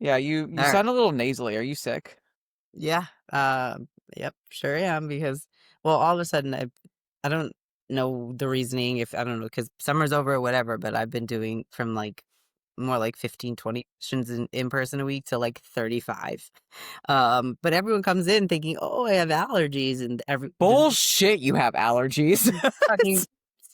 Yeah, you All right. sound a little nasally. Are you sick? Yeah. Yep. Sure am because, well, all of a sudden I don't know the reasoning if I don't know because summer's over or whatever, but I've been doing from like more like 15, 20 sessions in person a week to like 35. But everyone comes in thinking, oh, I have allergies, and Bullshit, you have allergies. fucking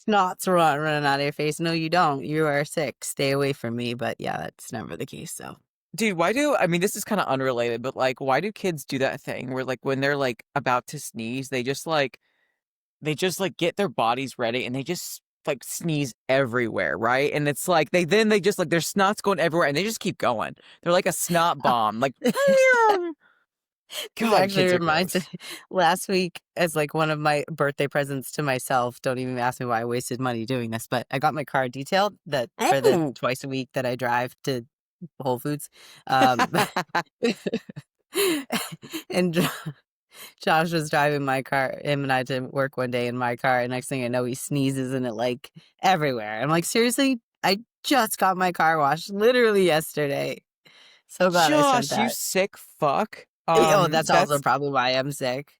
snots running out of your face. No, you don't. You are sick. Stay away from me. But yeah, that's never the case. So Dude, I mean, this is kind of unrelated, but like, why do kids do that thing where like when they're like about to sneeze, they just like get their bodies ready and they just like sneeze everywhere, right? And it's like they just like their snot's going everywhere and they just keep going. They're like a snot bomb. Like, this God, actually kids are reminds me gross. last week as like one of my birthday presents to myself. Don't even ask me why I wasted money doing this, but I got my car detailed that for the Oh. twice a week that I drive to Whole Foods. Um, and Josh was driving my car, him and I, to work one day in my car, and next thing I know, he sneezes in it like everywhere. I'm like, seriously? I just got my car washed literally yesterday. So glad I sent Josh, you that. sick fuck. Oh, that's also That's probably why I'm sick.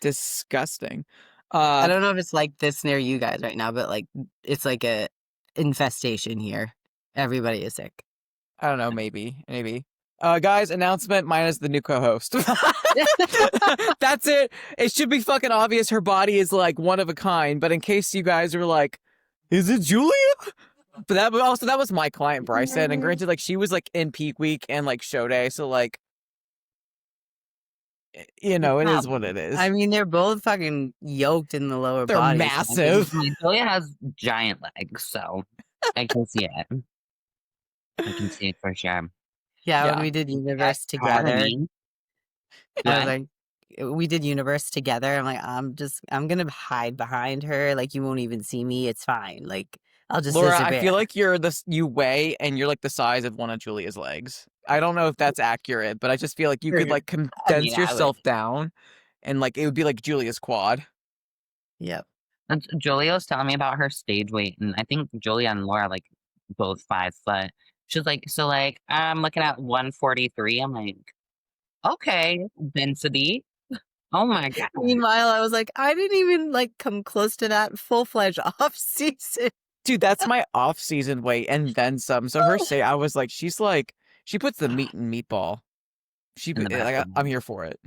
disgusting. I Uh, don't know if it's like this near you guys right now, but like it's like a infestation here. Everybody is sick. I don't know, maybe. Guys, announcement minus the new co-host. That's it. It should be fucking obvious her body is like one of a kind, but in case you guys are like, is it Julia? But that was my client Bryson, and granted, like she was like in peak week and like show day, so like you know, it Yeah, is what it I is. mean, they're both fucking yoked in the lower They're body. So I think, massive. I mean, Julia has giant legs, so I can see it. I can see it for sure. yeah, when Yeah. we did That's Universe part of together, me. Go I was ahead. like, we did Universe together. I'm like, I'm gonna hide behind her. Like, you won't even see me. It's fine. Like, I'll just Laura, I disappear. feel like you weigh and you're like the size of one of Julia's legs. I don't know if that's accurate, but I just feel like you could Sure. like I mean, condense I would. yourself down and like it would be like Julia's quad. Yep. Julia was telling me about her stage weight, and I think Julia and Laura like both 5 foot. She's like, so like I'm looking at 143. I'm like, okay, density. Oh my god. Meanwhile, I was like, I didn't even like come close to that full-fledged off season. Dude, that's my off-season weight and then some. So her say I was like, she puts the meat in meatball. In the Like bathroom. I'm here for it.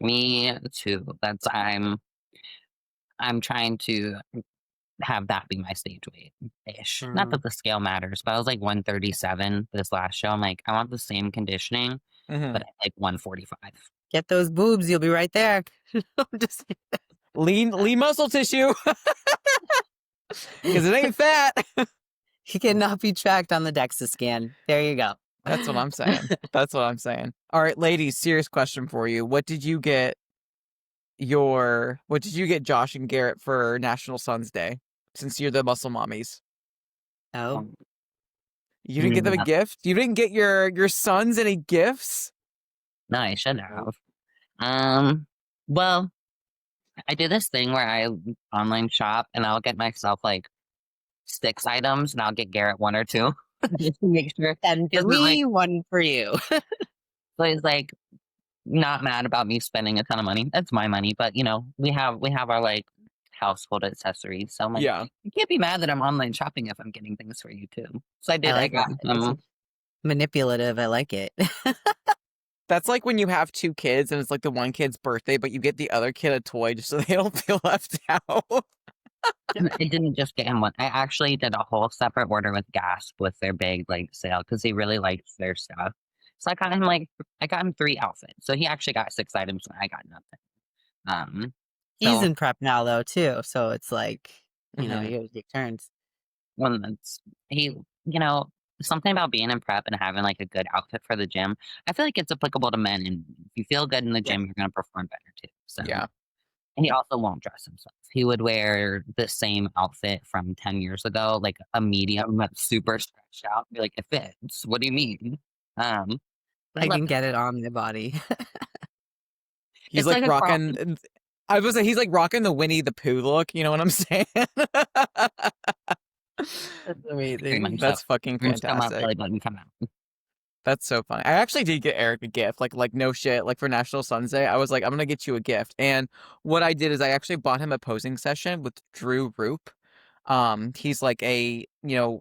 Me too. That's I'm trying to have that be my stage weight ish. Not Mm. that the scale matters, but I was like 137 this last show. I'm like, I want the same conditioning, Hmm. but at like 145. Get those boobs, you'll be right there. Just Lean muscle tissue because it ain't fat. he cannot be tracked on the DEXA scan. There you go. That's what I'm saying. That's what I'm saying. All right, ladies, serious question for you. What did you get Josh and Garrett for National Sons Day? Since you're the muscle mommies. Oh, Um, You didn't get them a no, gift? You didn't get your sons any gifts? no, I should have. Um, well, I do this thing where I online shop and I'll get myself like 6 items and I'll get Garrett 1 or 2 just to make sure 10 he for doesn't like, me, 1 for you. so he's like not mad about me spending a ton of money. That's my money, but you know, we have our like household accessories. So I'm like, Yeah. you can't be mad that I'm online shopping if I'm getting things for you too. So I I did. I like got that. It's manipulative. I like it. That's like when you have two kids and it's like the one kid's birthday, but you get the other kid a toy just so they don't feel left out. I didn't just get him one. I actually did a whole separate order with Gasp with their big like sale because he really likes their stuff. So I got him 3 outfits. So he actually got 6 items and I got nothing. He's So in prep now, though, too. So it's like, Hmm. you gotta take turns. one that's he, you know, something about being in prep and having like a good outfit for the gym. I feel like it's applicable to men, and if you feel good in the Yeah. gym, you're gonna perform better too. So, Yeah. and he also won't dress himself. He would wear the same outfit from 10 years ago, like a medium that's super stretched out. Be like, it fits. What do you mean? But I I love can it. get it on my body. He's It's like like a crop. rocking I was say he's like rocking the Winnie the Pooh look, you know what I'm saying? That's Very amazing. much so. That's fucking Rooms come up, fantastic. belly button come out. That's so funny. I actually did get Eric a gift, like no shit, like for National Sons Day. I was like, I'm gonna get you a gift, and what I did is I actually bought him a posing session with Drew Roop. He's like a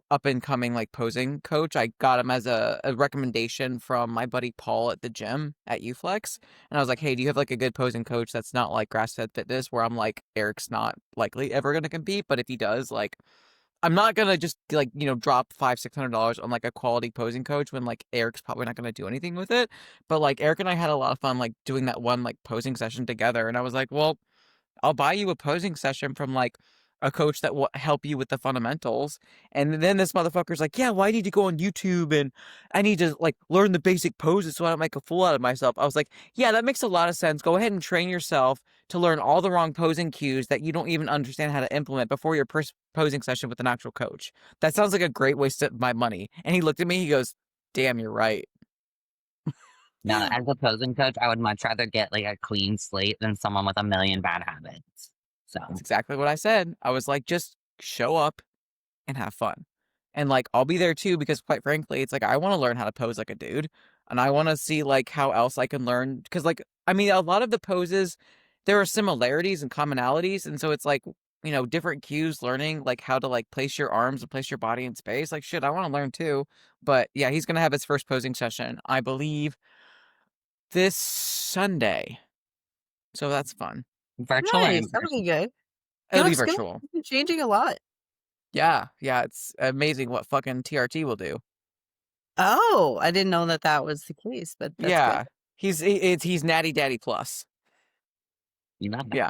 up and coming like posing coach. I got him as a recommendation from my buddy Paul at the gym at UFlex, and I was like, hey, do you have like a good posing coach that's not like grass fed fitness, where I'm like Eric's not likely ever gonna compete, but if he does, like I'm not gonna just like drop $500-600 on like a quality posing coach when like Eric's probably not gonna do anything with it. But like Eric and I had a lot of fun like doing that one like posing session together, and I was like, well, I'll buy you a posing session from like a coach that will help you with the fundamentals. And then this motherfucker's like, yeah, well, I need to go on YouTube and I need to like learn the basic poses so I don't make a fool out of myself. I was like, yeah, that makes a lot of sense. Go ahead and train yourself to learn all the wrong posing cues that you don't even understand how to implement before your posing session with an actual coach. That sounds like a great waste of my money. And he looked at me, he goes, damn, you're right. Now, as a posing coach, I would much rather get like a clean slate than someone with a million bad habits. So That's exactly what I said. I was like, just show up and have fun. And like I'll be there too because quite frankly, it's like I want to learn how to pose like a dude and I want to see like how else I can learn because like I mean a lot of the poses there are similarities and commonalities and so it's like different cues learning like how to like place your arms and place your body in space like shit I want to learn too. But yeah, he's going to have his first posing session I believe this Sunday. So that's fun. virtual or in Nice. That'll be person? good. It'll be Skill's virtual. been changing a lot. Yeah, it's amazing what fucking TRT will do. Oh, I didn't know that that was the case, but that's good. Yeah. He's Natty Daddy Plus. You love that. Yeah.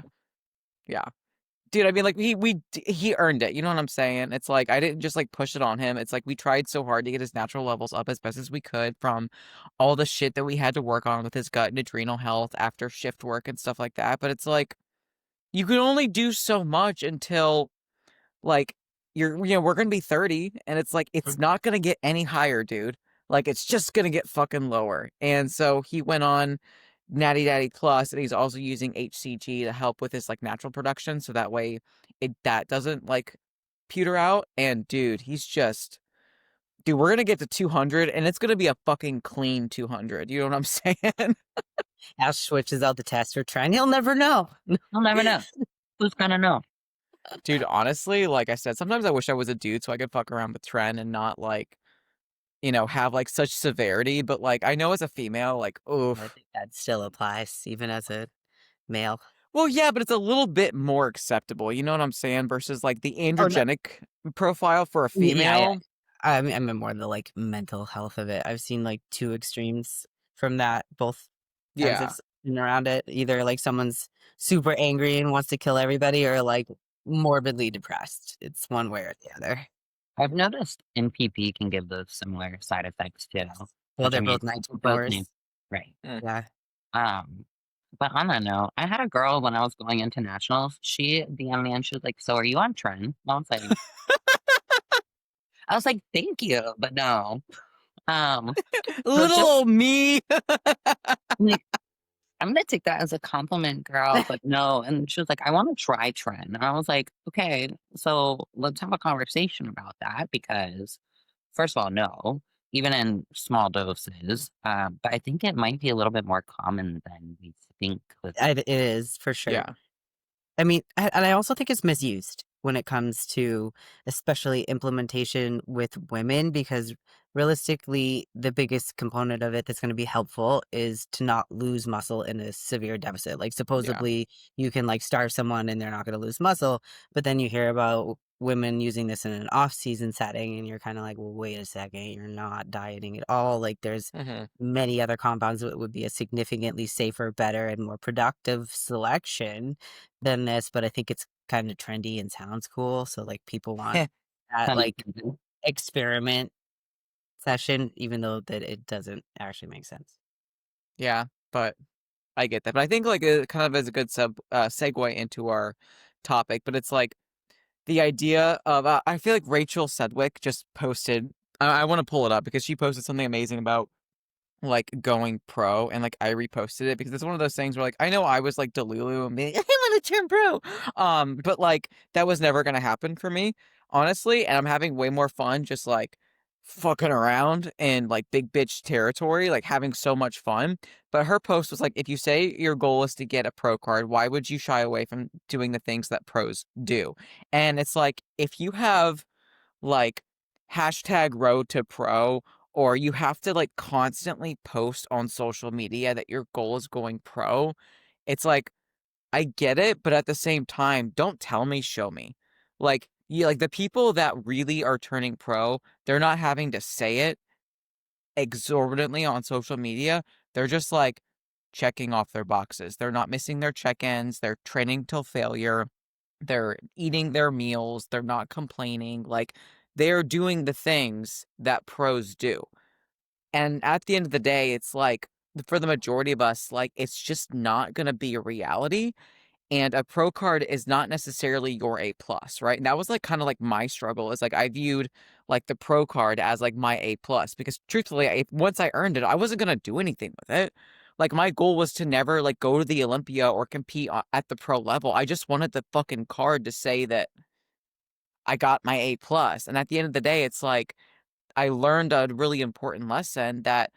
Yeah. Dude, I mean like he earned it. You know what I'm saying? It's like I didn't just like push it on him. It's like we tried so hard to get his natural levels up as best as we could from all the shit that we had to work on with his gut and adrenal health after shift work and stuff like that. But it's like you can only do so much until like we're gonna be 30 and it's like it's not gonna get any higher, dude. Like it's just gonna get fucking lower. And so he went on Natty Daddy Plus and he's also using HCG to help with his like natural production so that way that doesn't like pewter out. And dude, we're gonna get to 200 and it's gonna be a fucking clean 200. You know what I'm saying? Ash switches out the test for Trent. He'll never know. You'll never know. Who's gonna know? Dude, honestly, like I said, sometimes I wish I was a dude so I could fuck around with Tren and not like have like such severity, but like I know as a female, like, I oof. think that still applies, even as a male. Well, yeah, but it's a little bit more acceptable. You know what I'm saying? Versus like the Oh, no. androgenic profile for a Yeah, female. I mean, I mean more the like mental health of it. I've seen like two extremes from that, both ends Yeah. of around it. Either like someone's super angry and wants to kill everybody, or like morbidly depressed. It's one way or the other. I've noticed NPP can give those similar side effects too. Well, which, I they're mean, both night both powers. names, right? Yeah. But on that note, I had a girl when I was going into nationals. She DM'd me and she was like, "So are you on trend?" And I was like, "Thank you, but no." So Little just old me. like, I'm gonna take that as a compliment, girl, but no. And she was like, "I want to try trend," and I was like, "Okay, so let's have a conversation about that because." First of all, no, even in small doses. But I think it might be a little bit more common than we think. It is for sure. Yeah. I mean, and I also think it's misused when it comes to especially implementation with women because realistically, the biggest component of it that's going to be helpful is to not lose muscle in a severe deficit. Like supposedly you can like starve someone and they're not going to lose muscle, but then you hear about women using this in an off-season setting and you're kind of like, well, wait a second, you're not dieting at all. Like there's many other compounds that would be a significantly safer, better, and more productive selection than this, but I think it's kind of trendy and sounds cool. So like people want that like experiment session, even though that it doesn't actually make sense. Yeah, but I get that. But I think like it kind of is a good segue into our topic, but it's like the idea of I feel like Rachel Sedgwick just posted I want to pull it up because she posted something amazing about like going pro and like I reposted it because it's one of those things where like I know I was like Delulu and being I want to turn pro. But like that was never gonna happen for me, honestly, and I'm having way more fun just like fucking around in like big bitch territory, like having so much fun. But her post was like, if you say your goal is to get a pro card, why would you shy away from doing the things that pros do? And it's like, if you have like hashtag road to pro, or you have to like constantly post on social media that your goal is going pro, it's like, I get it, but at the same time, don't tell me, show me. Like, yeah, like the people that really are turning pro, they're not having to say it exorbitantly on social media. They're just like checking off their boxes. They're not missing their check-ins. They're training till failure. They're eating their meals. They're not complaining. Like, they're doing the things that pros do. And at the end of the day, it's like, for the majority of us, like, it's just not going to be a reality, and a pro card is not necessarily your A plus, right? And that was like kind of like my struggle, is like I viewed like the pro card as like my A plus, because truthfully, once I earned it, I wasn't gonna do anything with it. Like my goal was to never like go to the Olympia or compete at the pro level. I just wanted the fucking card to say that I got my A plus. And at the end of the day, it's like I learned a really important lesson, that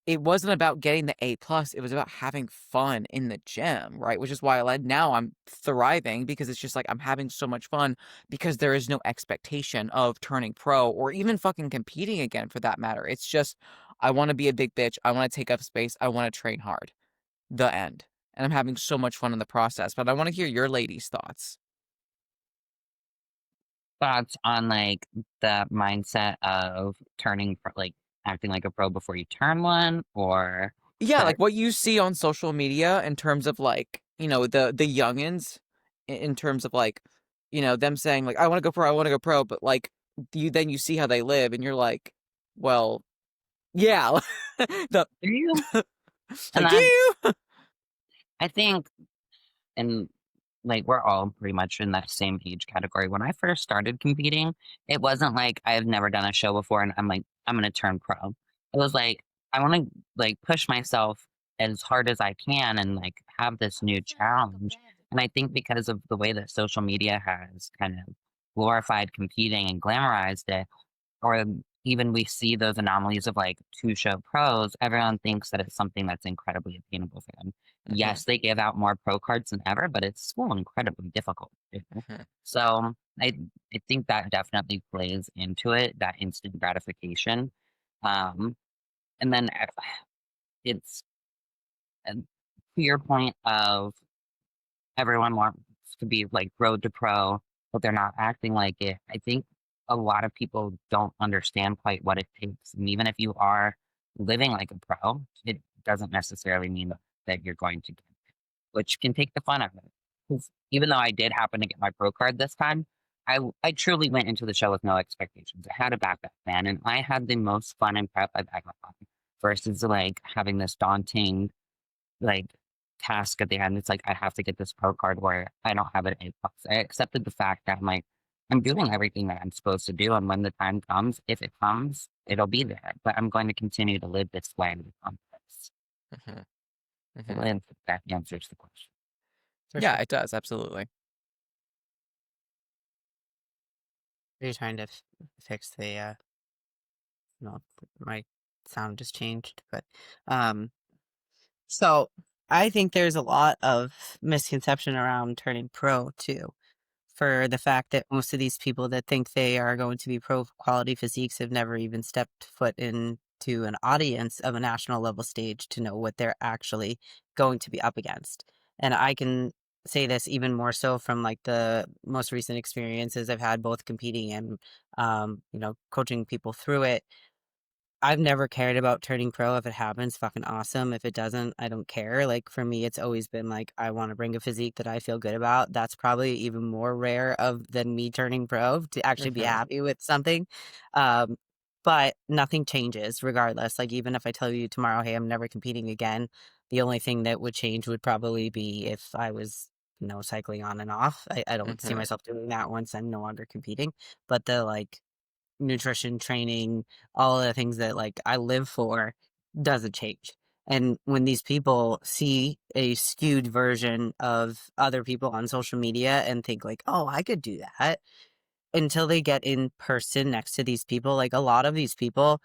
it wasn't about getting the A plus. It was about having fun in the gym, right? Which is why now I'm thriving, because it's just like I'm having so much fun, because there is no expectation of turning pro or even fucking competing again, for that matter. It's just, I want to be a big bitch. I want to take up space. I want to train hard. The end. And I'm having so much fun in the process. But I want to hear your ladies' thoughts. Thoughts on like the mindset of turning like acting like a pro before you turn one, or Yeah, the like what you see on social media in terms of like, the youngins, in terms of like, them saying like, I want to go pro, I want to go pro, but like you see how they live and you're like, well, yeah. the do you? And like, do that you? I think, and like we're all pretty much in that same age category. When I first started competing, it wasn't like I've never done a show before and I'm like, I'm gonna turn pro. It was like I want to like push myself as hard as I can and like have this new challenge. And I think because of the way that social media has kind of glorified competing and glamorized it, or even we see those anomalies of like two show pros, everyone thinks that it's something that's incredibly attainable for them. Hmm. Yes, they give out more pro cards than ever, but it's still incredibly difficult to do. Hmm. So I think that definitely plays into it, that instant gratification. Um, and then it's and to your point of everyone wants to be like road to pro, but they're not acting like it. I think a lot of people don't understand quite what it takes. And even if you are living like a pro, it doesn't necessarily mean that you're going to get, which can take the fun out of it. 'Cause even though I did happen to get my pro card this time, I truly went into the show with no expectations. I had a backup plan and I had the most fun and prep I've ever had versus like having this daunting like task at the end. It's like I have to get this pro card where I don't have an A plus. I accepted the fact that I'm like I'm doing everything that I'm supposed to do, and when the time comes, if it comes, it'll be there. But I'm going to continue to live this way on purpose. Hmm. So Hmm. I think that answers the question. For Yeah, sure. it does, absolutely. Are you trying to fix the no, my sound just changed, but um so I think there's a lot of misconception around turning pro too. For the fact that most of these people that think they are going to be pro quality physiques have never even stepped foot into an audience of a national level stage to know what they're actually going to be up against. And I can say this even more so from like the most recent experiences I've had both competing and coaching people through it. I've never cared about turning pro. If it happens, fucking awesome. If it doesn't, I don't care. Like for me, it's always been like I want to bring a physique that I feel good about. That's probably even more rare of than me turning pro to actually be Hmm. happy with something. Um, but nothing changes regardless. Like even if I tell you tomorrow, hey, I'm never competing again, the only thing that would change would probably be if I was, cycling on and off. I don't see Hmm. myself doing that once I'm no longer competing. But the like nutrition training, all of the things that like I live for doesn't change. And when these people see a skewed version of other people on social media and think like, "Oh, I could do that." until they get in person next to these people, like a lot of these people,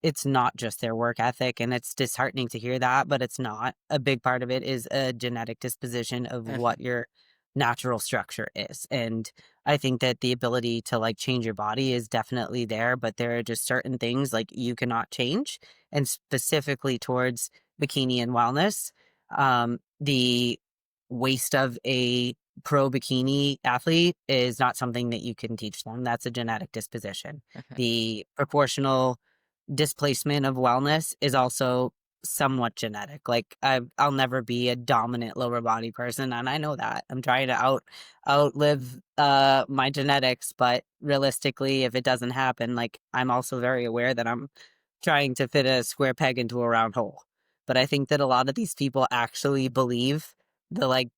it's not just their work ethic, and it's disheartening to hear that, but it's not. A big part of it is a genetic disposition of what your natural structure is. And I think that the ability to like change your body is definitely there, but there are just certain things like you cannot change. And specifically towards bikini and wellness, the waist of a pro bikini athlete is not something that you can teach them. That's a genetic disposition. The proportional displacement of wellness is also somewhat genetic. Like I'll never be a dominant lower body person, and I know that. I'm trying to outlive my genetics, but realistically, if it doesn't happen, like I'm also very aware that I'm trying to fit a square peg into a round hole. But I think that a lot of these people actually believe the like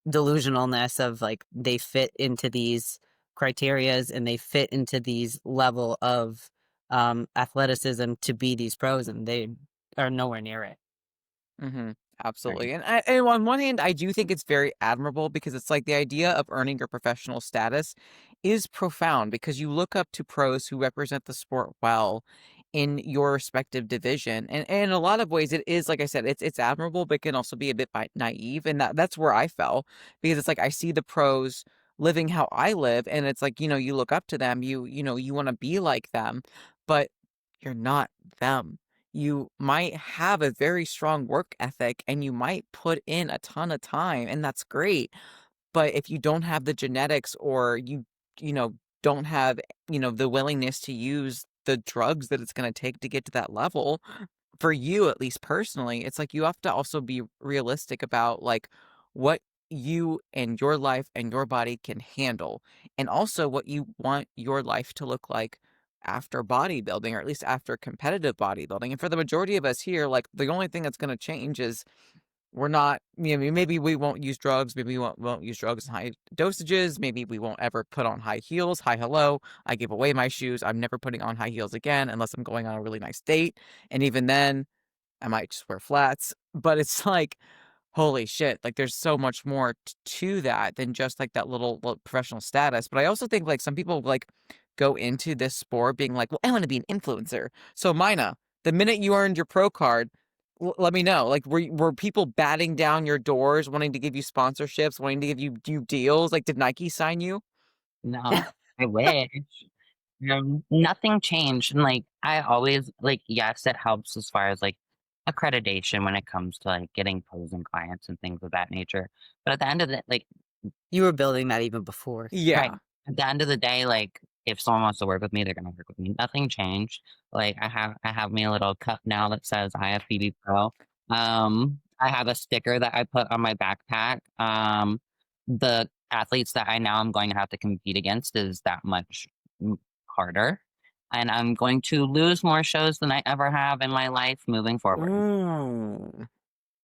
delusionalness of like they fit into these criterias and they fit into these level of athleticism to be these pros, and they are nowhere near it. Mm-hmm. Right. Absolutely. And on one hand, I do think it's very admirable because it's like the idea of earning your professional status is profound because you look up to pros who represent the sport well in your respective division. And in a lot of ways, it is, like I said, it's admirable, but it can also be a bit naive. And that's where I fell because it's like I see the pros living how I live. And it's like, you look up to them, you want to be like them, but you're not them. You might have a very strong work ethic and you might put in a ton of time, and that's great. But if you don't have the genetics or you know, don't have, the willingness to use the drugs that it's going to take to get to that level, for you at least personally, it's like you have to also be realistic about like what you and your life and your body can handle, and also what you want your life to look like after bodybuilding, or at least after competitive bodybuilding. And for the majority of us here, like the only thing that's going to change is we're not, maybe we won't use drugs, maybe we won't use drugs in high dosages, maybe we won't ever put on high heels. Hi, hello, I gave away my shoes. I'm never putting on high heels again unless I'm going on a really nice date. And even then, I might just wear flats. But it's like, holy shit, like there's so much more to that than just like that little professional status. But I also think like some people like go into this sport being like, well, I want to be an influencer. So Mina, the minute you earned your pro card, let me know. Like, were people batting down your doors, wanting to give you sponsorships, wanting to give you deals? Like, did Nike sign you? No, I wish. Nothing changed. And like I always like, yes, it helps as far as like accreditation when it comes to like getting posing clients and things of that nature. But at the end of the like You were building that even before. right. Yeah. At the end of the day, like if someone wants to work with me, they're gonna work with me. Nothing changed. Like I have me a little cup now that says I have Phoebe Pro. I have a sticker that I put on my backpack. The athletes that I now am going to have to compete against is that much harder. And I'm going to lose more shows than I ever have in my life moving forward. Mm.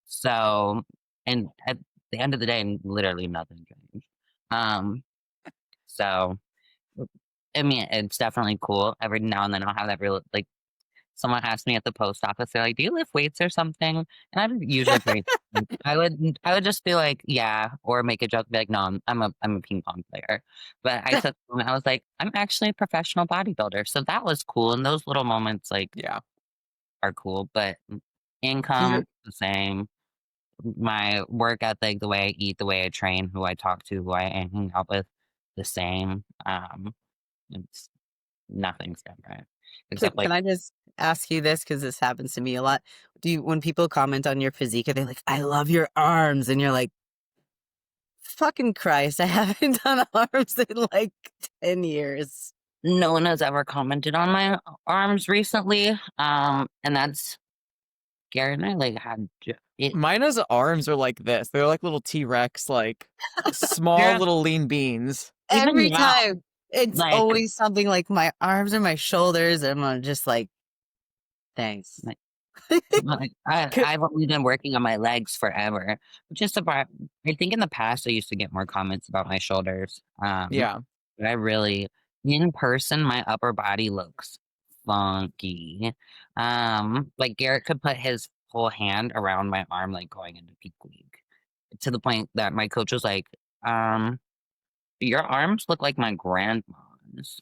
So, and at the end of the day, literally nothing changed. Um, so I mean, it's definitely cool. Every now and then I'll have that real like someone asks me at the post office, they're like, "Do you lift weights or something?" And I'm usually pretty. I would just be like, "Yeah," or make a joke, be like, "No, I'm a ping pong player." But I took I was like, "I'm actually a professional bodybuilder," so that was cool. And those little moments like Yeah. are cool. But You're income the same. My work ethic, the way I eat, the way I train, who I talk to, who I hang out with, the same. It's nothing's different except can like I just ask you this because this happens to me a lot? Do you, when people comment on your physique, are they like, "I love your arms," and you're like, "Fucking Christ, I haven't done arms in like 10 years." no one has ever commented on my arms recently. And that's Garrett and I like had it. Mina's arms are like this. They're like little T-Rex, like small They're little lean beans. even Every now time it's like always something like my arms or my shoulders, and I'm just like, thanks. like I've only been working on my legs forever. Just about I think in the past I used to get more comments about my shoulders. Yeah. But I really in person my upper body looks funky. Like Garrett could put his whole hand around my arm like going into peak week. To the point that my coach was like, your arms look like my grandma. arms.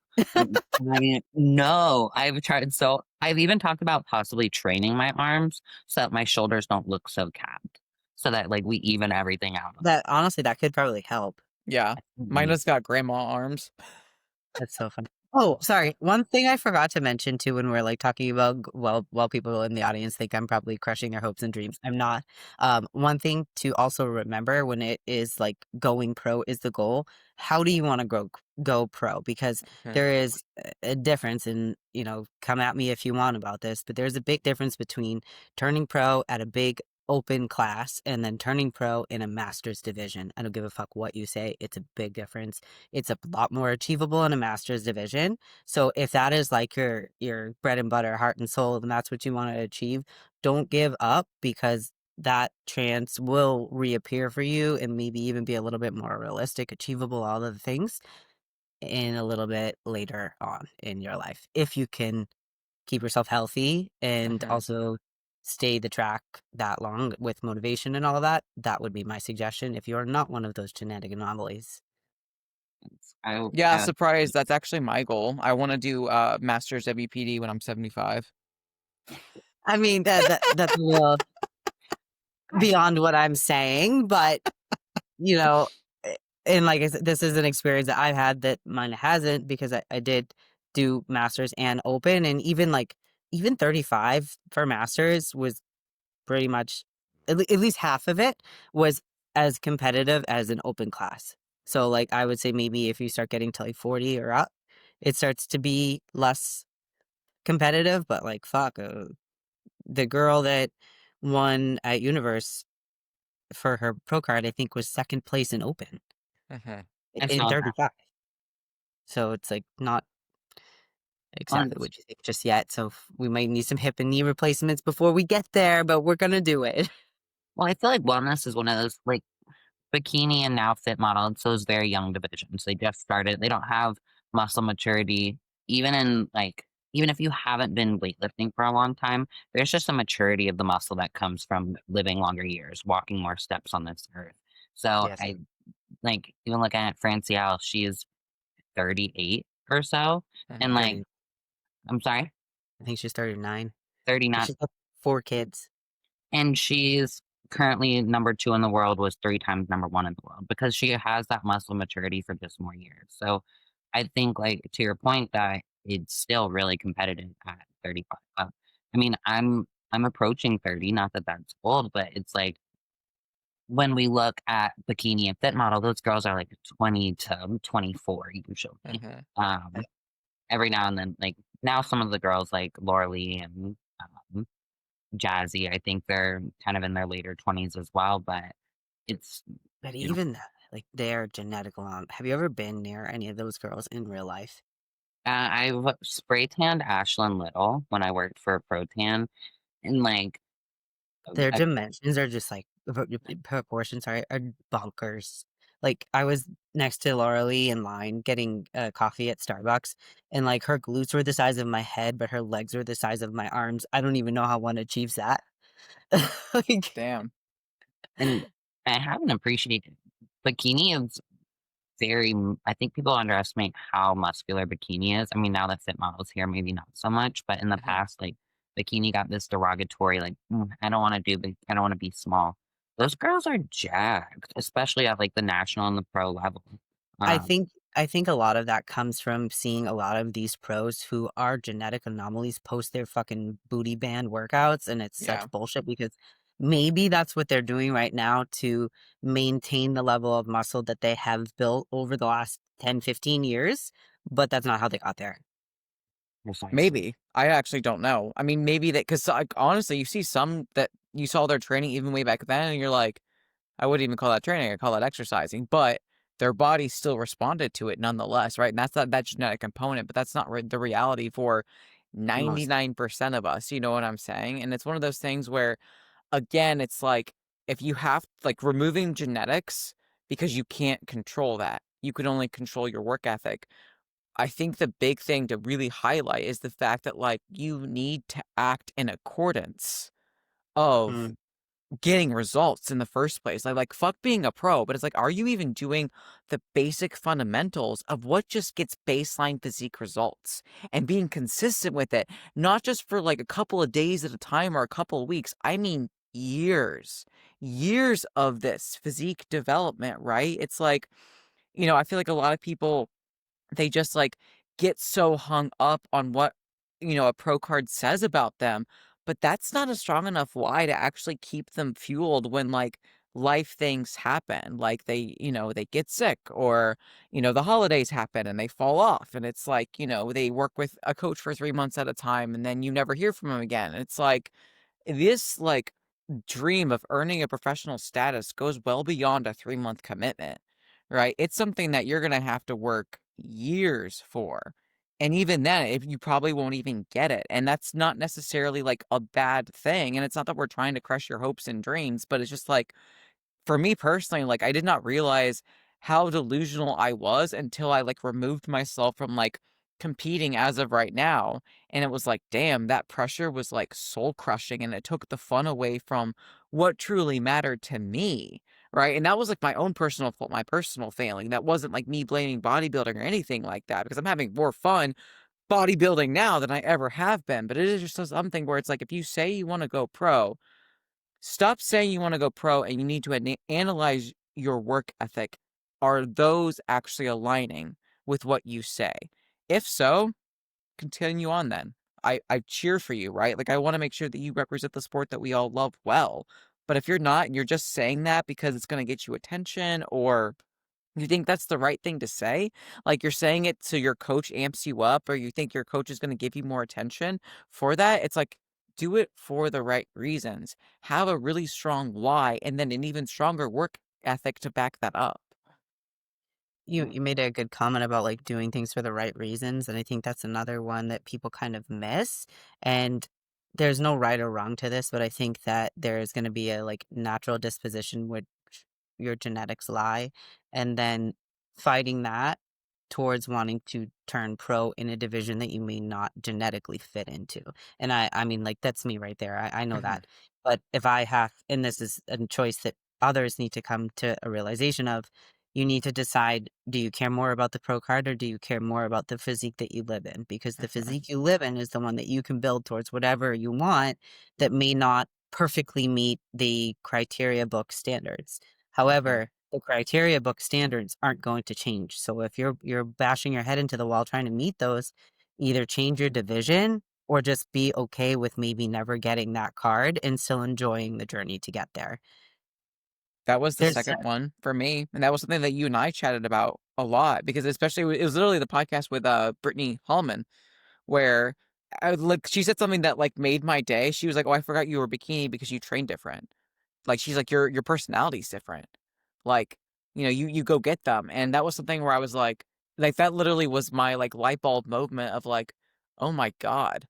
No, I've tried. So I've even talked about possibly training my arms so that my shoulders don't look so capped, so that like we even everything out. That honestly, that could probably help. Yeah. Mine has got grandma arms. That's so funny. Oh, sorry. One thing I forgot to mention too when we're like talking about well people in the audience think I'm probably crushing their hopes and dreams. I'm not. One thing to also remember when it is like going pro is the goal. How do you want to go pro? Because there is a difference in, come at me if you want about this, but there's a big difference between turning pro at a big open class and then turning pro in a master's division. I don't give a fuck what you say. It's a big difference. It's a lot more achievable in a master's division. So if that is like your bread and butter, heart and soul, and that's what you want to achieve, don't give up, because that chance will reappear for you and maybe even be a little bit more realistic, achievable, all of the things in a little bit later on in your life. If you can keep yourself healthy and also stay the track that long with motivation and all of that, that would be my suggestion if you're not one of those genetic anomalies. Yeah, surprise. That's actually my goal. I want to do Masters WPD when I'm 75. I mean, that's a little beyond what I'm saying, but you know, and like I said, this is an experience that I've had that mine hasn't, because I did do masters and open, and even 35 for masters was pretty much at least half of it was as competitive as an open class. So like I would say maybe if you start getting to like 40 or up, it starts to be less competitive, but like fuck, the girl that won at Universe for her pro card, I think was second place in open I in saw that. 35. So it's like not exactly what you think just yet. So we might need some hip and knee replacements before we get there, but we're gonna do it. Well, I feel like wellness is one of those like bikini and now fit model. It's those very young divisions. They just started. They don't have muscle maturity. Even in like, even if you haven't been weightlifting for a long time, there's just a maturity of the muscle that comes from living longer years, walking more steps on this earth. So Yes, I like even looking at Francielle, she's 38 or so, and like 30. I'm sorry, I think she's 39. 39. She's got 4 kids. And she's currently number 2 in the world, was 3 times number 1 in the world because she has that muscle maturity for just more years. So I think, like, to your point that it's still really competitive at 35. I mean, I'm approaching 30, not that that's old, but it's like when we look at bikini and fit model, those girls are like 20 to 24 usually. Um, every now and then, like now some of the girls like Laura Lee and um, Jazzy, I think they're kind of in their later 20s as well, but it's, But you know, even like their genetic have you ever been near any of those girls in real life? I've spray tanned Ashlyn Little when I worked for Protan, and like, Their I, dimensions are just like proportions are bonkers. Like I was next to Laura Lee in line getting coffee at Starbucks, and like her glutes were the size of my head, but her legs were the size of my arms. I don't even know how one achieves that. Like, Damn. and I haven't appreciated bikini is I think people underestimate how muscular bikini is. I mean, now that fit models here, maybe not so much, but in the past, like bikini got this derogatory, like, I don't want to I don't want to be small. Those girls are jacked, especially at like the national and the pro level. I Um, think I think a lot of that comes from seeing a lot of these pros who are genetic anomalies post their fucking booty band workouts, and it's Yeah. such bullshit because maybe that's what they're doing right now to maintain the level of muscle that they have built over the last 10, 15 years, but that's not how they got there. precisely. Maybe. I actually don't know. I mean, maybe that, because like, honestly, you see some that you saw their training even way back then, and you're like, I wouldn't even call that training. I call that exercising. But their body still responded to it nonetheless, right? And that's that genetic component, but that's not the reality for Most 99% of us. You know what I'm saying? And it's one of those things where, again, it's like if you have like removing genetics because you can't control that, you can only control your work ethic. I think the big thing to really highlight is the fact that like you need to act in accordance of mm, getting results in the first place. Like fuck being a pro, but it's like, are you even doing the basic fundamentals of what just gets baseline physique results and being consistent with it, not just for like a couple of days at a time or a couple of weeks. I mean, years of this physique development, right? It's like, I feel like a lot of people, they just like get so hung up on what a pro card says about them, but that's not a strong enough why to actually keep them fueled when like life things happen, like they get sick, or the holidays happen and they fall off, and it's like they work with a coach for 3 months at a time and then you never hear from them again. And it's like this like dream of earning a professional status goes well beyond a 3-month commitment, right? It's something that you're going to have to work years for. And even then, if you probably won't even get it. And that's not necessarily like a bad thing. And it's not that we're trying to crush your hopes and dreams, but it's just like, for me personally, like I did not realize how delusional I was until I like removed myself from like competing as of right now. And it was like, damn, that pressure was like soul crushing and it took the fun away from what truly mattered to me. Right. And that was like my own personal fault, my personal failing. That wasn't like me blaming bodybuilding or anything like that, because I'm having more fun bodybuilding now than I ever have been. But it is just something where it's like, if you say you want to go pro, stop saying you want to go pro and you need to analyze your work ethic. Are those actually aligning with what you say? If so, continue on then. I cheer for you, right? Like I want to make sure that you represent the sport that we all love well. But if you're not and you're just saying that because it's going to get you attention, or you think that's the right thing to say, like you're saying it so your coach amps you up, or you think your coach is going to give you more attention for that, it's like, do it for the right reasons. Have a really strong why and then an even stronger work ethic to back that up. You made a good comment about like doing things for the right reasons, and I think that's another one that people kind of miss. And there's no right or wrong to this, but I think that there's going to be a like natural disposition which your genetics lie, and then fighting that towards wanting to turn pro in a division that you may not genetically fit into. And I mean, like that's me right there. I know Mhm. that. But if I have, and this is a choice that others need to come to a realization of, you need to decide, do you care more about the pro card or do you care more about the physique that you live in? Because the physique you live in is the one that you can build towards whatever you want that may not perfectly meet the criteria book standards. Mhm. However, the criteria book standards aren't going to change. So if you're bashing your head into the wall trying to meet those, either change your division or just be okay with maybe never getting that card and still enjoying the journey to get there. That was the There's second one for me, and that was something that you and I chatted about a lot, because especially it was literally the podcast with Brittany Hallman, where like she said something that like made my day. She was like, "Oh, I forgot you were bikini because you train different." Like she's like, your personality's different. Like, you go get them. And that was something where I was like that literally was my like light bulb moment of like, oh my God.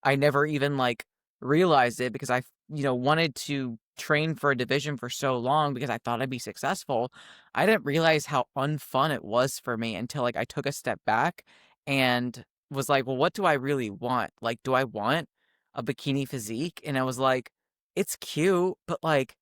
I never even like realized it, because I, wanted to train for a division for so long because I thought I'd be successful. I didn't realize how unfun it was for me until like I took a step back and was like, well, what do I really want? Like, do I want a bikini physique? And I was like, it's cute, but like,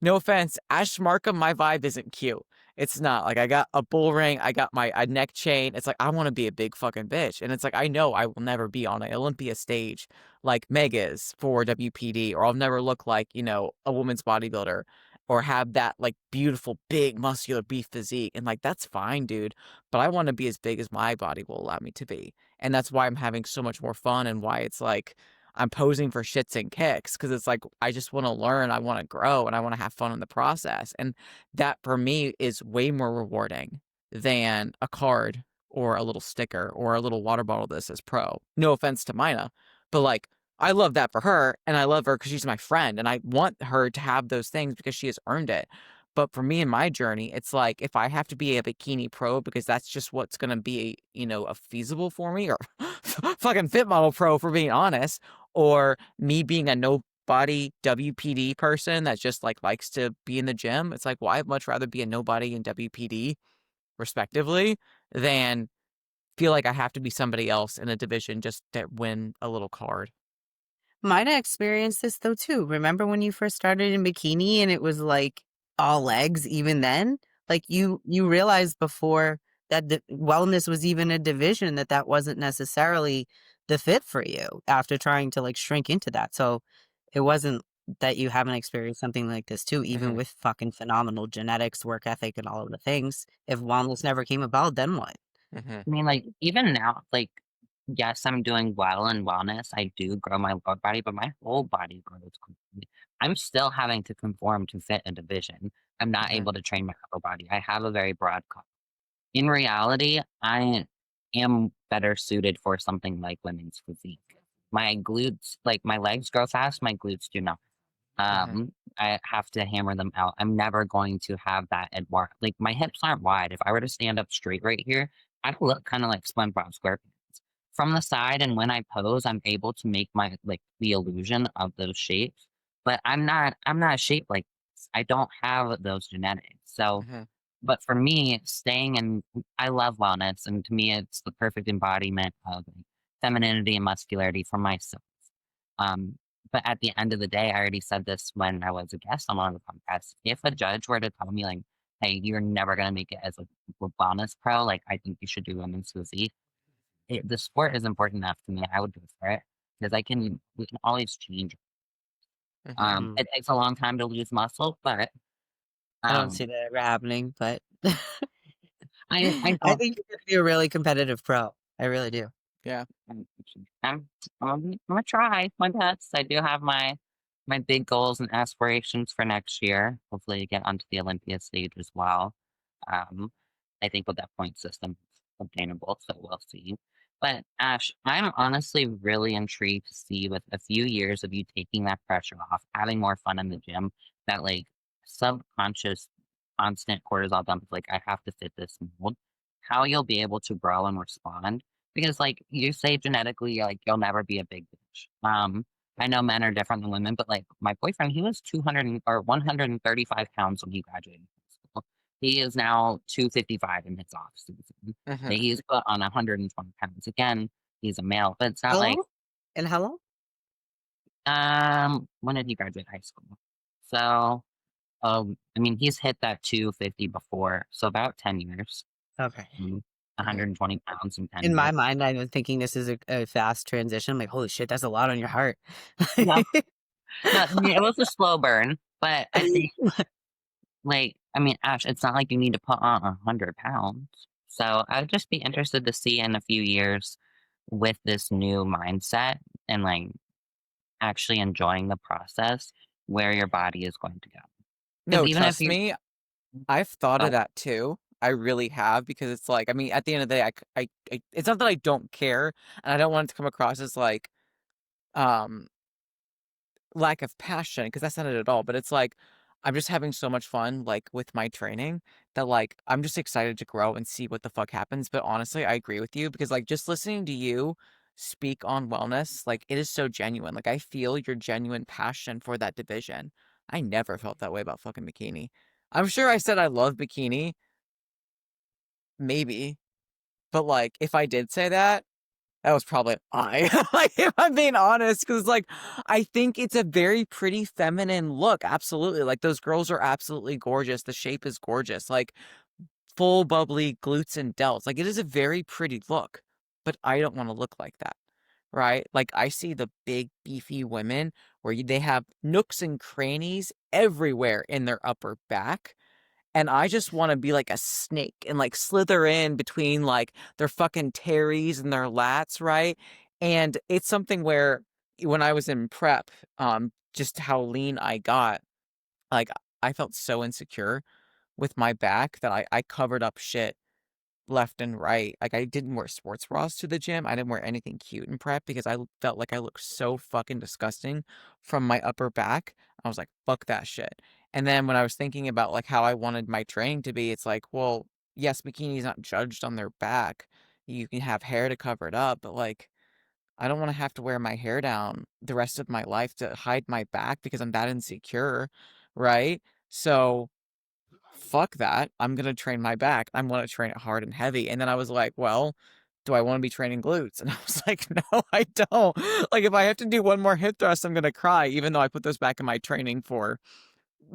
no offense, Ash Markham, my vibe isn't cute. It's not. Like, I got a bull ring, I got my a neck chain. It's like, I want to be a big fucking bitch. And it's like, I know I will never be on an Olympia stage like Meg is for WPD, or I'll never look like, a woman's bodybuilder, or have that like beautiful, big, muscular beef physique. And like, that's fine, dude. But I want to be as big as my body will allow me to be. And that's why I'm having so much more fun, and why it's like, I'm posing for shits and kicks, because it's like I just want to learn, I want to grow, and I want to have fun in the process. And that for me is way more rewarding than a card or a little sticker or a little water bottle that says pro. No offense to Mina, but like I love that for her, and I love her because she's my friend, and I want her to have those things because she has earned it. But for me in my journey, it's like if I have to be a bikini pro because that's just what's going to be, a feasible for me, or fucking fit model pro, for being honest, or me being a nobody WPD person that just like likes to be in the gym. It's like, well, I'd much rather be a nobody in WPD, respectively, than feel like I have to be somebody else in a division just to win a little card. Might have experienced this though too. Remember when you first started in bikini and it was like all legs even then? Like you realized before that wellness was even a division that wasn't necessarily the fit for you after trying to like shrink into that. So it wasn't that you haven't experienced something like this too, even Hmm. with fucking phenomenal genetics, work ethic, and all of the things. If wellness never came about, then what? Hmm. I mean, like, even now, like, yes, I'm doing well in wellness. I do grow my lower body, but my whole body grows quickly. I'm still having to conform to fit a division. I'm not Hmm. able to train my upper body. I have a very broad cuff. In reality, I am better suited for something like women's physique. My glutes, like my legs grow fast, my glutes do not. Hmm. I have to hammer them out. I'm never going to have that at bar. Like my hips aren't wide. If I were to stand up straight right here, I'd look kind of like SpongeBob SquarePants. From the side, and when I pose, I'm able to make my like the illusion of those shapes. But I'm not shaped like this. I don't have those genetics. So, Hmm. but for me, staying in, I love wellness, and to me, it's the perfect embodiment of like, femininity and muscularity for myself. Um, but at the end of the day, I already said this when I was a guest on one of the podcasts. If a judge were to tell me like, "Hey, you're never gonna make it as a wellness pro," like I think you should do women's physique. The sport is important enough to me. I would do it for it because we can always change. Hmm. Mm. It takes a long time to lose muscle, but I don't um, see that ever happening, but I I don't. think you could be a really competitive pro. I really do. Yeah. I'm I'm I'm gonna try my best. I do have my big goals and aspirations for next year. Hopefully, to get onto the Olympia stage as well. Um, I think with that point system, it's obtainable, so we'll see. But Ash, I'm honestly really intrigued to see with a few years of you taking that pressure off, having more fun in the gym, that like subconscious, constant cortisol dump of like I have to fit this mold. How you'll be able to grow and respond because, like, you say genetically, like, you'll never be a big bitch. I know men are different than women, but, like, my boyfriend, he was 135 pounds when he graduated high school. He is now 255 in his off season. Hmm. He's put on 120 pounds. Again, he's a male, but it's not How like, long? And how long? when did he graduate high school? So, I mean, he's hit that 250 before, so about 10 years. Okay. Mm, Hmm. 120 pounds in 10 In my years. mind, I was thinking this is a fast transition. I'm like, holy shit, that's a lot on your heart. No. No, I mean, it was a slow burn, but I think, like, I mean, Ash, it's not like you need to put on 100 pounds. So I'd just be interested to see in a few years with this new mindset and like actually enjoying the process where your body is going to go. Because No, even if trust you me, I've thought of go, that too. I really have because it's like, I mean, at the end of the day, it's not that I don't care, and I don't want it to come across as like, um, lack of passion because that's not it at all. But it's like, I'm just having so much fun, like with my training, that like I'm just excited to grow and see what the fuck happens. But honestly, I agree with you because like just listening to you speak on wellness, like it is so genuine. Like I feel your genuine passion for that division. I never felt that way about fucking bikini. I'm sure I said I love bikini, maybe. But, like, if I did say that, that was probably I. Like, if I'm being honest, because like, I think it's a very pretty feminine look, absolutely, like, those girls are absolutely gorgeous, the shape is gorgeous, like, full bubbly glutes and delts, like, it is a very pretty look, but I don't wanna look like that, right? Like, I see the big, beefy women where they have nooks and crannies everywhere in their upper back, and I just wanna be like a snake and, like, slither in between, like, their fucking teries and their lats, right? And it's something where when I was in prep, just how lean I got, like, I felt so insecure with my back that I covered up shit left and right. Like, I didn't wear sports bras to the gym. I didn't wear anything cute in prep because felt like I looked so fucking disgusting from my upper back. I was like, fuck that shit. And then when I was thinking about like how I wanted my training to be, it's like, well, yes, bikini's not judged on their back. You can have hair to cover it up, but like, I don't want to have to wear my hair down the rest of my life to hide my back because I'm that insecure, right? So fuck that. I'm gonna train my back. I'm gonna train it hard and heavy. And then I was like, well, do I want to be training glutes? And I was like, no, I don't. Like, if I have to do one more hip thrust, I'm gonna cry, even though I put those back in my training for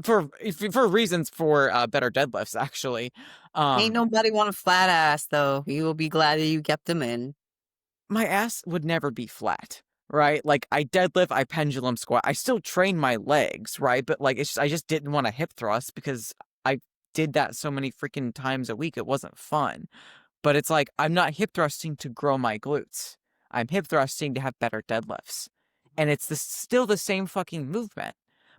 reasons for better deadlifts, actually. Ain't nobody want a flat ass though. You will be glad that you kept them in. My ass would never be flat, right? Like, I deadlift, I pendulum squat, I still train my legs, right? But like, I just didn't want a hip thrust because I did that so many freaking times a week. It wasn't fun. But it's like, I'm not hip thrusting to grow my glutes. I'm hip thrusting to have better deadlifts. And it's still the same fucking movement.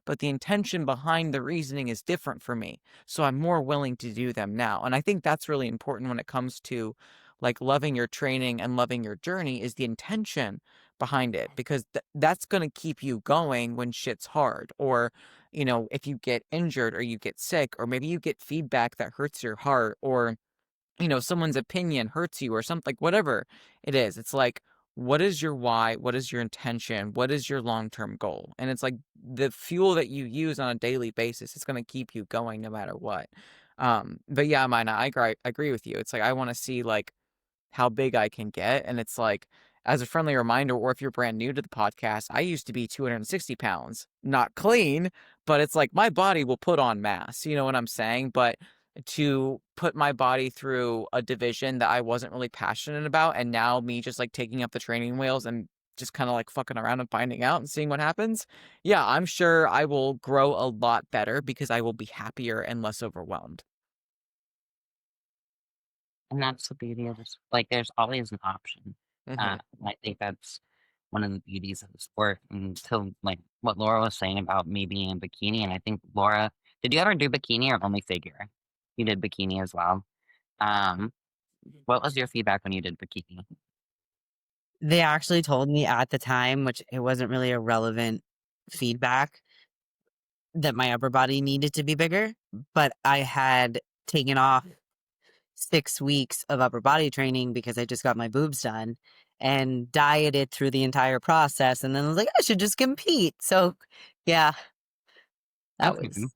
But the intention behind the reasoning is different for me. So I'm more willing to do them now. And I think that's really important when it comes to like loving your training and loving your journey, is the intention behind it. Because that's going to keep you going when shit's hard. Or, you know, if you get injured or you get sick, or maybe you get feedback that hurts your heart, or you know, someone's opinion hurts you or something, like whatever it is. It's like, what is your why? What is your intention? What is your long-term goal? And it's like the fuel that you use on a daily basis is going to keep you going no matter what. But yeah, mine, I agree with you. It's like, I want to see like how big I can get. And it's like, as a friendly reminder, or if you're brand new to the podcast, I used to be 260 pounds, not clean, but it's like my body will put on mass. You know what I'm saying? But to put my body through a division that I wasn't really passionate about, and now me just like taking up the training wheels and just kind of like fucking around and finding out and seeing what happens. Yeah, I'm sure I will grow a lot better because I will be happier and less overwhelmed. And that's the beauty of this. Like, there's always an option. Hmm. I think that's one of the beauties of the sport. And to like what Laura was saying about me being in bikini, and I think Laura, did you ever do bikini or only figure? You did bikini as well. Um, what was your feedback when you did bikini? They actually told me at the time, which it wasn't really a relevant feedback, that my upper body needed to be bigger, but I had taken off 6 weeks of upper body training because I just got my boobs done and dieted through the entire process. And then I was like, I should just compete. So yeah, that Okay, was,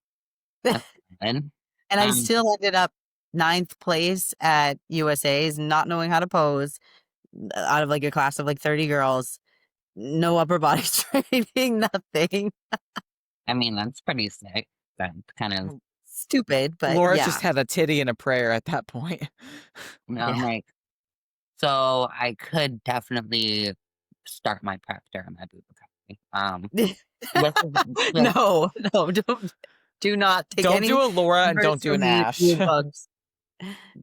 that's fun. and I Um, still ended up ninth place at USA's, not knowing how to pose out of like a class of like 30 girls, no upper body training, nothing. I mean, that's pretty sick. That kind of, Stupid, but Laura yeah, just had a titty and a prayer at that point. you know, I'm yeah. like, so I could definitely start my prep during my boob recovery. This is, No, no, do not take Don't do any a Laura and advice don't do from an me, Ash. you bugs.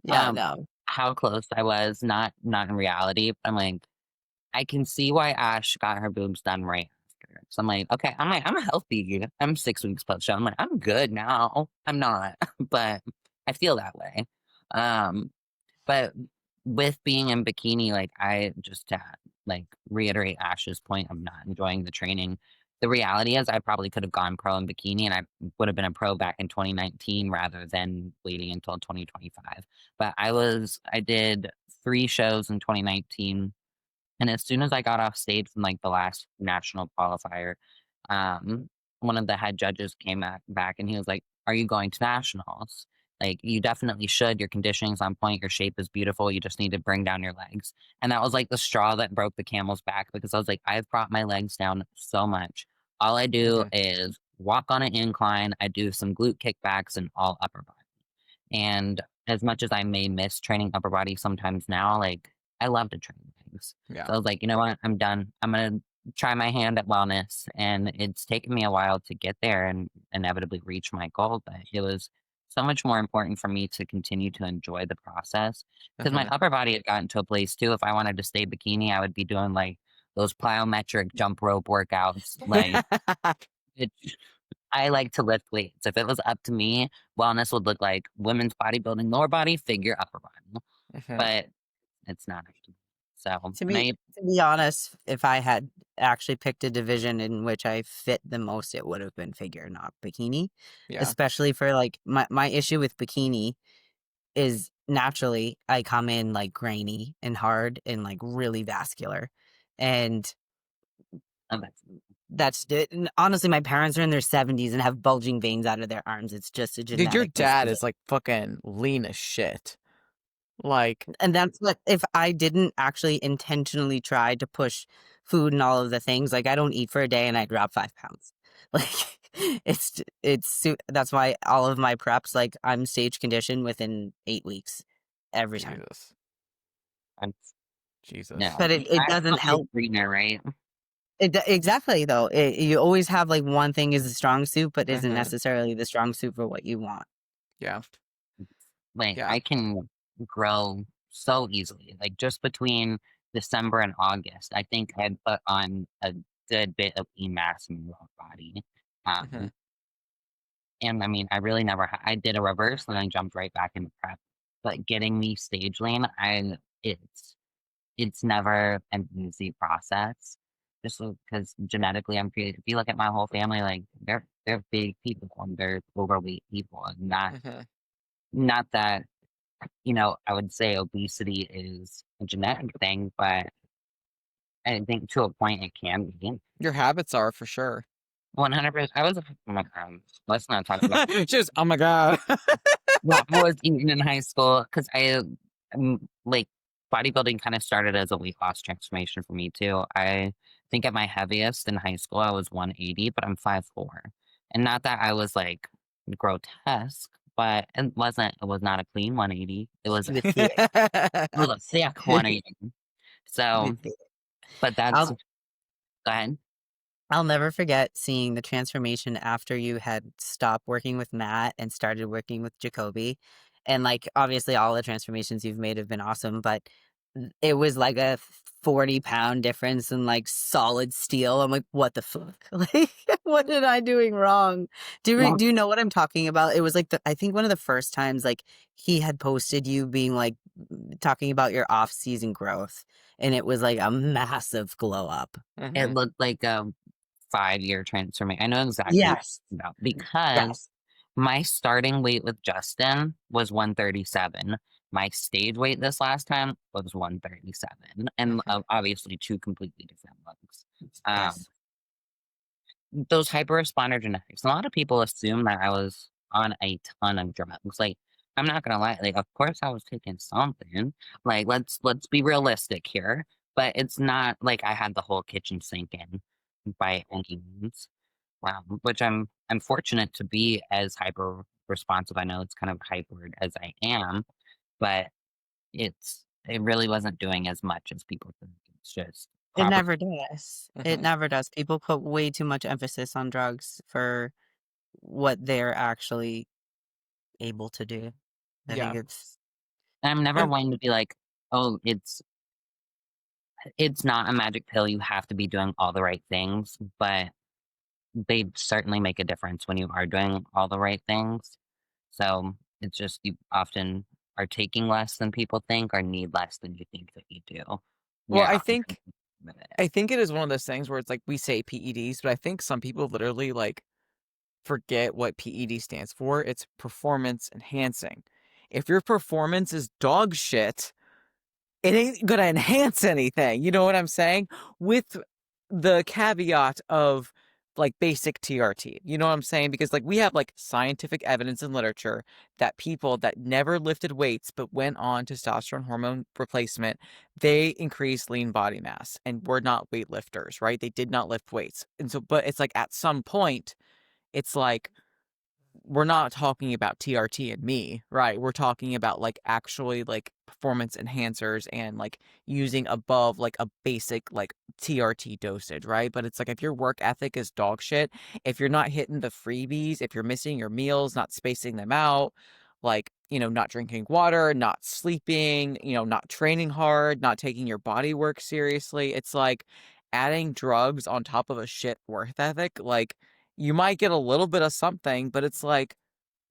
Yeah, um, no. how close I was, not in reality, but I'm like, I can see why Ash got her boobs done right after. So I'm like, okay, I'm healthy. I'm 6 weeks post show. I'm like, I'm good now. I'm not, but I feel that way. Um, but with being in bikini, like I just to like reiterate Ash's point of not enjoying the training. The reality is I probably could have gone pro in bikini and I would have been a pro back in 2019 rather than waiting until 2025. But I did 3 shows in 2019, and as soon as I got off stage from like the last national qualifier, one of the head judges came back and he was like, "Are you going to nationals? Like, you definitely should. Your conditioning's on point. Your shape is beautiful. You just need to bring down your legs." And that was like the straw that broke the camel's back, because I was like, I've brought my legs down so much. All I do Mhm. is walk on an incline. I do some glute kickbacks and all upper body. And as much as I may miss training upper body sometimes now, like I love to train legs. Yeah. So I was like, you know what? I'm done. I'm gonna try my hand at wellness. And it's taken me a while to get there and inevitably reach my goal. But it was so much more important for me to continue to enjoy the process, because my Uh-huh. upper body had gotten to a place too. If I wanted to stay bikini, I would be doing like those plyometric jump rope workouts. Like it, I like to lift weights. If it was up to me, wellness would look like women's bodybuilding, lower body, figure, upper body. Uh-huh. But it's not up to me. So To be my to be honest, if I had actually picked a division in which I fit the most, it would have been figure, not bikini. Yeah. Especially for like my issue with bikini is naturally I come in like grainy and hard and like really vascular. And oh, that's that's it. And honestly, my parents are in their 70s and have bulging veins out of their arms. It's just a Dude, your genetic dad disposition. is like fucking lean as shit. Like, And that's what if I didn't actually intentionally try to push food and all of the things, like, I don't eat for a day and I drop 5 pounds. Like, that's why all of my preps, like, I'm stage conditioned within 8 weeks every time. Jesus. I'm, Jesus. no, But you it gotta doesn't find your help. sweetener, right? Exactly, though. You always have, like, one thing is a strong suit, but isn't Mm-hmm. necessarily the strong suit for what you want. Yeah. Like, Yeah. I can grow so easily. Like, just between December and August, I think I put on a good bit of lean mass in my lower body. Mm-hmm. Um, and I mean, I really never I did a reverse and then I jumped right back into prep. But getting me stage lean, it's never an easy process. Just because genetically, if you look at my whole family, like they're big people and they're overweight people, and Mm-hmm. not that I would say obesity is a genetic thing, but I think to a point it can be. Your habits are for sure. 100%. Oh my God, let's not talk about Just, oh my God. what I was eating in high school because like bodybuilding kind of started as a weight loss transformation for me too. I think at my heaviest in high school I was 180, but I'm 5'4", and not that I was like grotesque, but it was not a clean 180. You would see it. It was a thick 180. You would So, see it. but that's I'll go ahead. I'll never forget seeing the transformation after you had stopped working with Matt and started working with Jacoby. And like obviously all the transformations you've made have been awesome, but it was like a 40-pound difference in like solid steel. I'm like, what the fuck? Like, what did I doing wrong? Well, Do you know what I'm talking about? It was like I think one of the first times like he had posted you being like talking about your off-season growth, and it was like a massive glow up. it Mm-hmm. looked like a 5-year transformation. I know exactly what Yes. you're talking about because Yes. my starting weight with Justin was 137. My stage weight this last time was 137, and Mm-hmm. obviously two completely different looks. Um, Yes. those hyper responder genetics. A lot of people assume that I was on a ton of drugs. Like, I'm not gonna lie. Like, of course I was taking something. Like, let's be realistic here. But it's not like I had the whole kitchen sink in by any means. Which I'm fortunate to be as hyper responsive. I know it's kind of hypered as I am, but it really wasn't doing as much as people think. It's just It proper. never does. It Mm-hmm. never does. People put way too much emphasis on drugs for what they're actually able to do. I think Yeah. it's I'm never And one to be like, oh, it's not a magic pill. You have to be doing all the right things, but they certainly make a difference when you are doing all the right things. So it's just you often are taking less than people think or need less than you think that you do. well, Yeah. I think it is one of those things where it's like we say PEDs, but I think some people literally like forget what PED stands for. It's performance enhancing. If your performance is dog shit, it ain't gonna enhance anything. You know what I'm saying? With the caveat of like basic TRT. You know what I'm saying? Because like we have like scientific evidence in literature that people that never lifted weights but went on testosterone hormone replacement, they increased lean body mass and were not weightlifters, right? They did not lift weights. And so, but it's like at some point, it's like we're not talking about TRT and me, right? We're talking about like actually like performance enhancers and like using above like a basic like TRT dosage, right? But it's like if your work ethic is dog shit, if you're not hitting the freebies, if you're missing your meals, not spacing them out, like, not drinking water, not sleeping, not training hard, not taking your body work seriously, it's like adding drugs on top of a shit work ethic, like you might get a little bit of something, but it's like,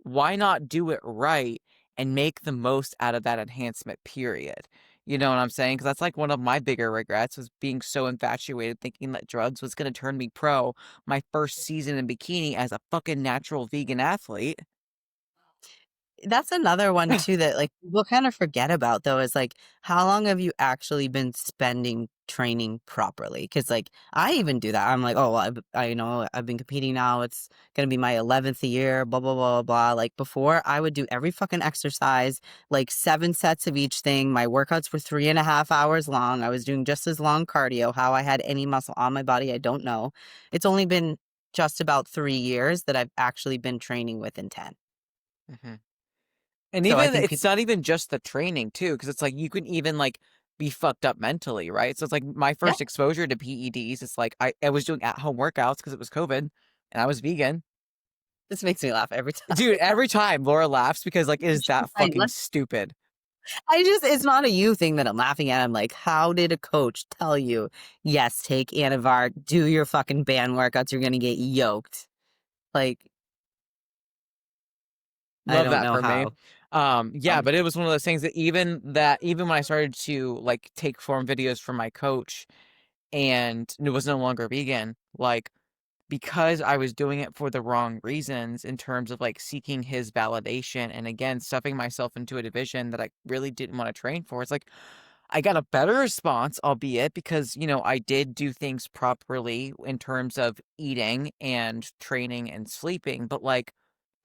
why not do it right and make the most out of that enhancement period? You know what I'm saying? Because that's like one of my bigger regrets was being so infatuated thinking that drugs was going to turn me pro my first season in bikini as a fucking natural vegan athlete. That's another one too that like people kind of forget about though is like how long have you actually been spending training properly? Because like I even do that. I'm like, oh, well, I know I've been competing now. It's gonna be my 11th year. Blah blah blah blah blah. Like before, I would do every fucking exercise, like 7 sets of each thing. My workouts were 3.5 hours long. I was doing just as long cardio. How I had any muscle on my body, I don't know. It's only been just about 3 years that I've actually been training with intent. Mhm. And So I even think it's people. not even just the training too, because it's like you can even like be fucked up mentally, right? So it's like my Yeah. first exposure to PEDs. It's like I was doing at home workouts because it was COVID, and I was vegan. This makes me laugh every time. Dude, every time Laura laughs because like it is that fucking stupid. It's not a you thing that I'm laughing at. I'm like, how did a coach tell you, yes, take Anavar, do your fucking band workouts, you're gonna get yoked? Like, I Love don't that know for me. how. Yeah, but it was one of those things that even when I started to like take form videos from my coach and it was no longer vegan, like because I was doing it for the wrong reasons in terms of like seeking his validation and again stuffing myself into a division that I really didn't want to train for. It's like I got a better response, albeit because, I did do things properly in terms of eating and training and sleeping, but like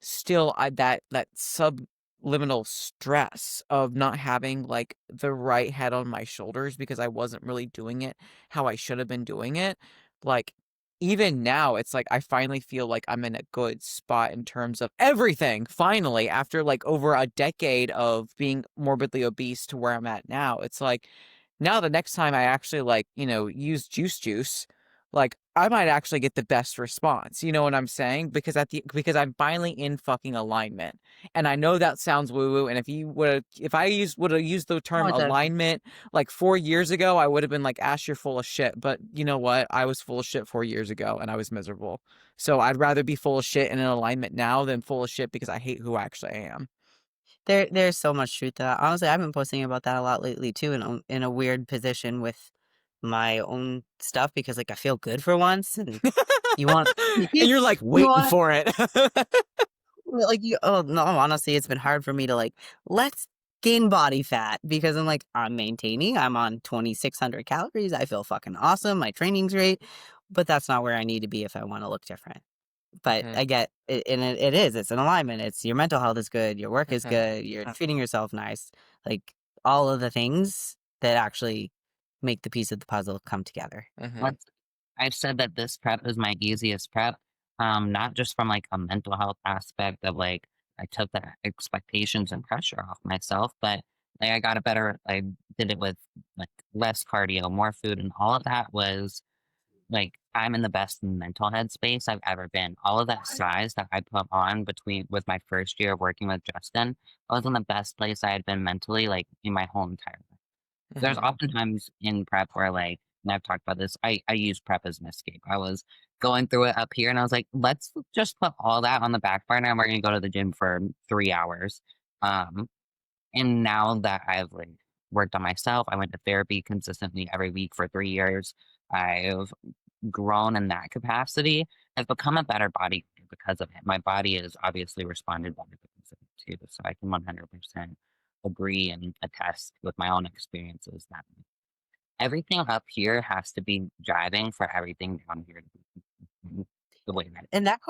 still that subliminal stress of not having like the right head on my shoulders because I wasn't really doing it how I should have been doing it. Like even now it's like I finally feel like I'm in a good spot in terms of everything finally after like over a decade of being morbidly obese to where I'm at now. It's like now the next time I actually like, use juice, like I might actually get the best response. You know what I'm saying? Because I'm finally in fucking alignment. And I know that sounds woo-woo. And if I would have used the Oh, term it does. alignment like 4 years ago, I would have been like, Ash, you're full of shit. But you know what? I was full of shit 4 years ago and I was miserable. So I'd rather be full of shit and in alignment now than full of shit because I hate who I actually am. There's so much truth to that. Honestly, I've been posting about that a lot lately too, in a weird position with my own stuff because like I feel good for once, and you want And you're like you waiting want for it. like you. Oh no, honestly, it's been hard for me to like let's gain body fat because I'm like I'm maintaining. I'm on 2,600 calories. I feel fucking awesome. My training's great, but that's not where I need to be if I want to look different. But Mhm, I get it, and it is. It's an alignment. It's your mental health is good, your work is mhm, good, you're treating yourself nice, like all of the things that actually make the piece of the puzzle come together. mhm, Let's I've said that this prep is my easiest prep, not just from like a mental health aspect of like I took the expectations and pressure off myself, but like I did it with like less cardio, more food, and all of that was like I'm in the best mental headspace I've ever been. All of that size that I put on between with my first year of working with Justin, I was in the best place I had been mentally like in my whole entire life. There's mhm. oftentimes in prep where like, and I've talked about this, I use prep as an escape. I was going through it up here and I was like, let's just put all that on the back burner and we're gonna go to the gym for 3 hours. Um, and now that I've like worked on myself, I went to therapy consistently every week for 3 years. I've grown in that capacity. I've become a better body because of it. My body has obviously responded better because of it too. So I can 100% agree and attest with my own experiences that everything up here has to be driving for everything down here to be the way that it And that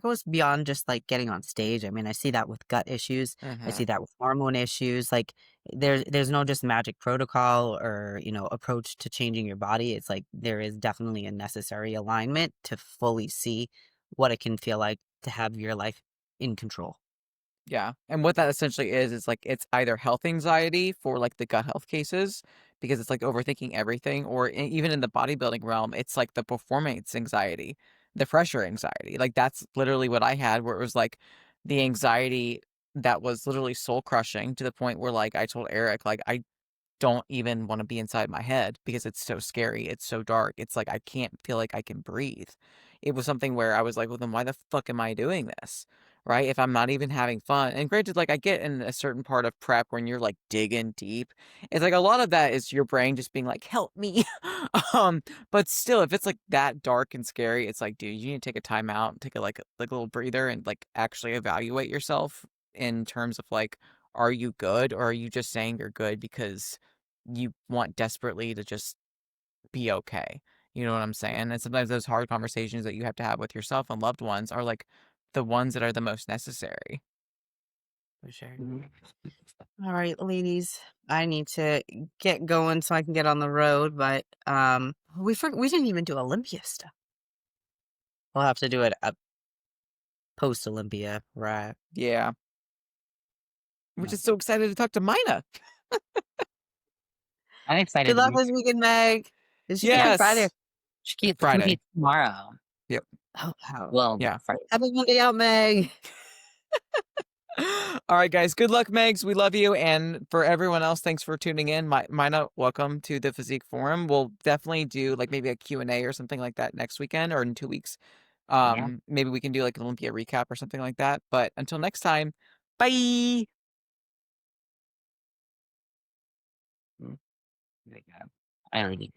goes beyond just like getting on stage. I mean, I see that with gut issues. I see Mhm. that with hormone issues. Like there's no just magic protocol or, approach to changing your body. It's like there is definitely a necessary alignment to fully see what it can feel like to have your life in control. Yeah. And what that essentially is like it's either health anxiety for like the gut health cases because it's like overthinking everything, or even in the bodybuilding realm, it's like the performance anxiety, the pressure anxiety. Like that's literally what I had, where it was like the anxiety that was literally soul crushing to the point where like I told Eric, like I don't even want to be inside my head because it's so scary. It's so dark. It's like I can't feel like I can breathe. It was something where I was like, well, then why the fuck am I doing this? Right? If I'm not even having fun. And granted, like I get in a certain part of prep when you're like digging deep. It's like a lot of that is your brain just being like, help me. um, but still, if it's like that dark and scary, it's like, dude, you need to take a time out, take a like a little breather and like actually evaluate yourself in terms of like, are you good or are you just saying you're good because you want desperately to just be okay? You know what I'm saying? And sometimes those hard conversations that you have to have with yourself and loved ones are like the ones that are the most necessary. For sure. Mhm. All right, ladies. I need to get going so I can get on the road, but we didn't even do Olympia stuff. We'll have to do it up post Olympia, right? Yeah. We're Yeah. just so excited to talk to Mina. I'm excited Good to luck meet this you. weekend, Meg. Is she on Friday? Yes. She Friday. competes tomorrow. Yep. Oh, wow. Well, Yeah. Friday. Happy Monday out, Meg. All right, guys. Good luck, Megs. We love you. And for everyone else, thanks for tuning in. Mina, welcome to the Physique Forum. We'll definitely do like maybe a Q&A or something like that next weekend or in 2 weeks. Yeah. Maybe we can do like an Olympia recap or something like that. But until next time, bye. There you go. I already